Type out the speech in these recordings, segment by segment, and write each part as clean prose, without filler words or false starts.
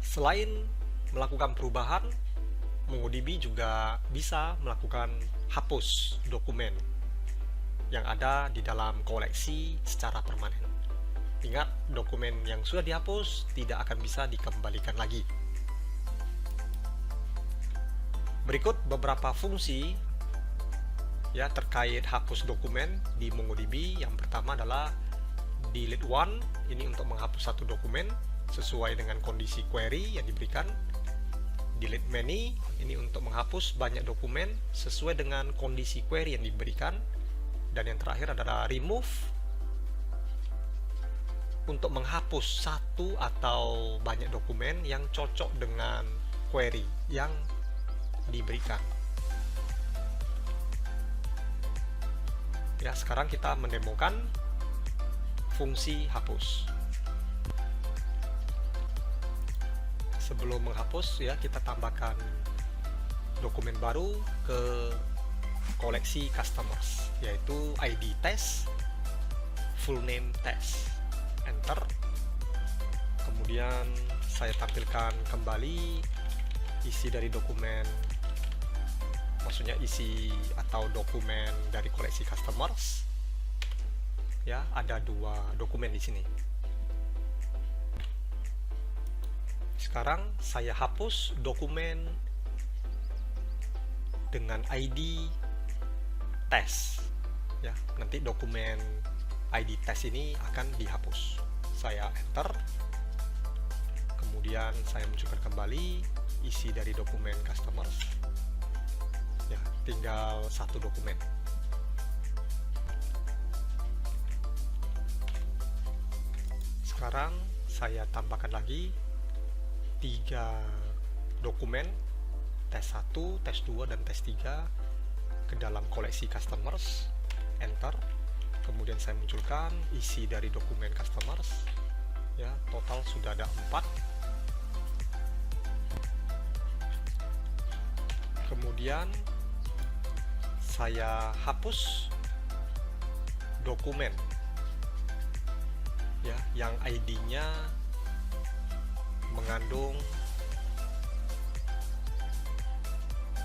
Selain melakukan perubahan, MongoDB juga bisa melakukan hapus dokumen yang ada di dalam koleksi secara permanen. Ingat, dokumen yang sudah dihapus tidak akan bisa dikembalikan lagi. Berikut beberapa fungsi ya terkait hapus dokumen di MongoDB. Yang pertama adalah delete one, ini untuk menghapus satu dokumen sesuai dengan kondisi query yang diberikan. Delete many, ini untuk menghapus banyak dokumen sesuai dengan kondisi query yang diberikan. Dan yang terakhir adalah remove, untuk menghapus satu atau banyak dokumen yang cocok dengan query yang diberikan. Ya, sekarang kita mendemokan fungsi hapus. Sebelum menghapus ya, kita tambahkan dokumen baru ke koleksi customers, yaitu ID test, full name test. Enter. Kemudian saya tampilkan kembali isi dari dokumen, maksudnya isi atau dokumen dari koleksi customers. Ya, ada dua dokumen di sini. Sekarang saya hapus dokumen dengan ID test. Ya, nanti dokumen ID test ini akan dihapus. Saya enter. Kemudian saya munculkan kembali isi dari dokumen customers. Ya, tinggal satu dokumen. Sekarang saya tambahkan lagi 3 dokumen, tes 1, tes 2, dan tes 3 ke dalam koleksi customers. Enter. Kemudian saya munculkan isi dari dokumen customers. Ya, total sudah ada 4. Kemudian saya hapus dokumen ya yang ID-nya mengandung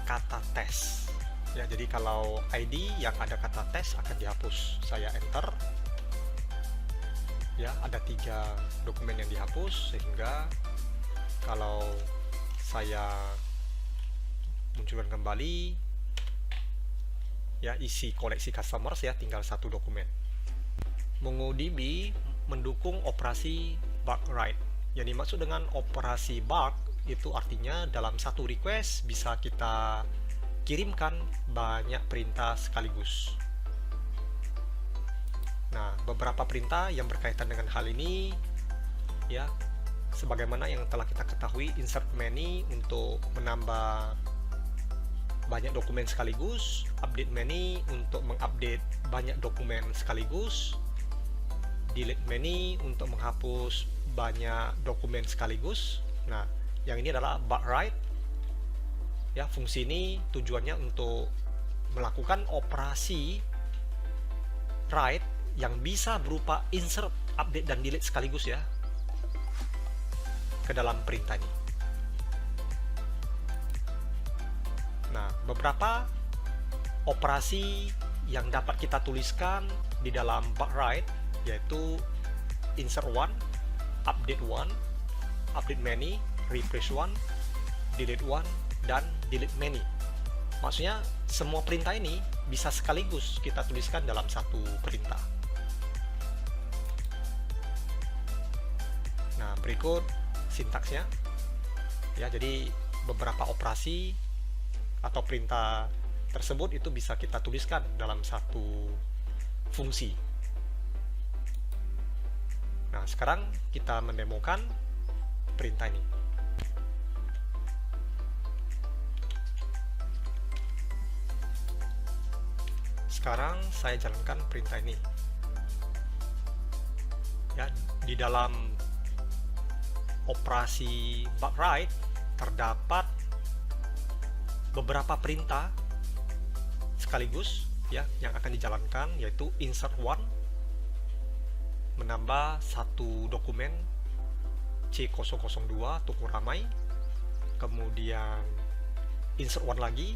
kata tes. Ya, jadi kalau ID yang ada kata tes akan dihapus. Saya enter. Ya, ada 3 dokumen yang dihapus, sehingga kalau saya munculkan kembali ya isi koleksi customers, ya tinggal satu dokumen. MongoDB mendukung operasi bug write. Yang dimaksud dengan operasi bug itu artinya dalam satu request bisa kita kirimkan banyak perintah sekaligus. Nah, beberapa perintah yang berkaitan dengan hal ini ya, sebagaimana yang telah kita ketahui, insert many untuk menambah banyak dokumen sekaligus, update many untuk mengupdate banyak dokumen sekaligus, delete many untuk menghapus banyak dokumen sekaligus. Nah, yang ini adalah bug write. Ya, fungsi ini tujuannya untuk melakukan operasi write yang bisa berupa insert, update, dan delete sekaligus ya ke dalam perintah ini. Nah, beberapa operasi yang dapat kita tuliskan di dalam bug write yaitu insert one, update one, update many, refresh one, delete one, dan delete many. Maksudnya semua perintah ini bisa sekaligus kita tuliskan dalam satu perintah. Nah, berikut sintaksnya. Ya, jadi beberapa operasi atau perintah tersebut itu bisa kita tuliskan dalam satu fungsi. Nah, sekarang kita mendemokan perintah ini. Sekarang saya jalankan perintah ini. Ya, di dalam operasi bug write terdapat beberapa perintah sekaligus ya yang akan dijalankan, yaitu insert one menambah satu dokumen C002 toko ramai, kemudian insert one lagi,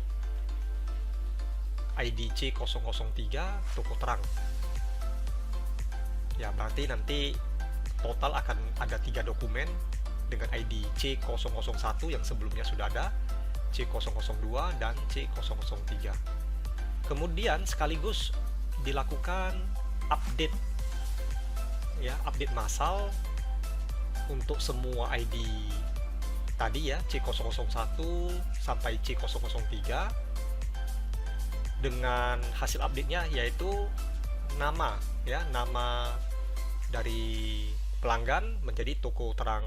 ID C003 toko terang. Ya, berarti nanti total akan ada 3 dokumen dengan ID C001 yang sebelumnya sudah ada, C002 dan C003. Kemudian sekaligus dilakukan update, ya, update massal untuk semua ID tadi ya, C001 sampai C003, dengan hasil update-nya yaitu nama, ya, nama dari pelanggan menjadi toko terang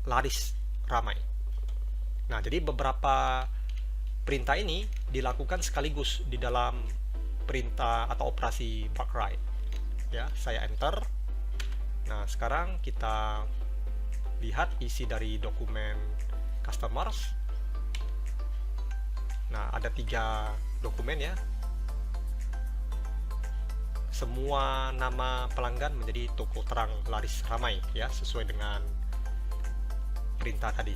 laris ramai. Nah, jadi beberapa perintah ini dilakukan sekaligus di dalam perintah atau operasi bug write. Ya, saya enter. Nah, sekarang kita lihat isi dari dokumen customers. Nah, ada 3 dokumen ya. Semua nama pelanggan menjadi toko terang laris ramai ya, sesuai dengan perintah tadi.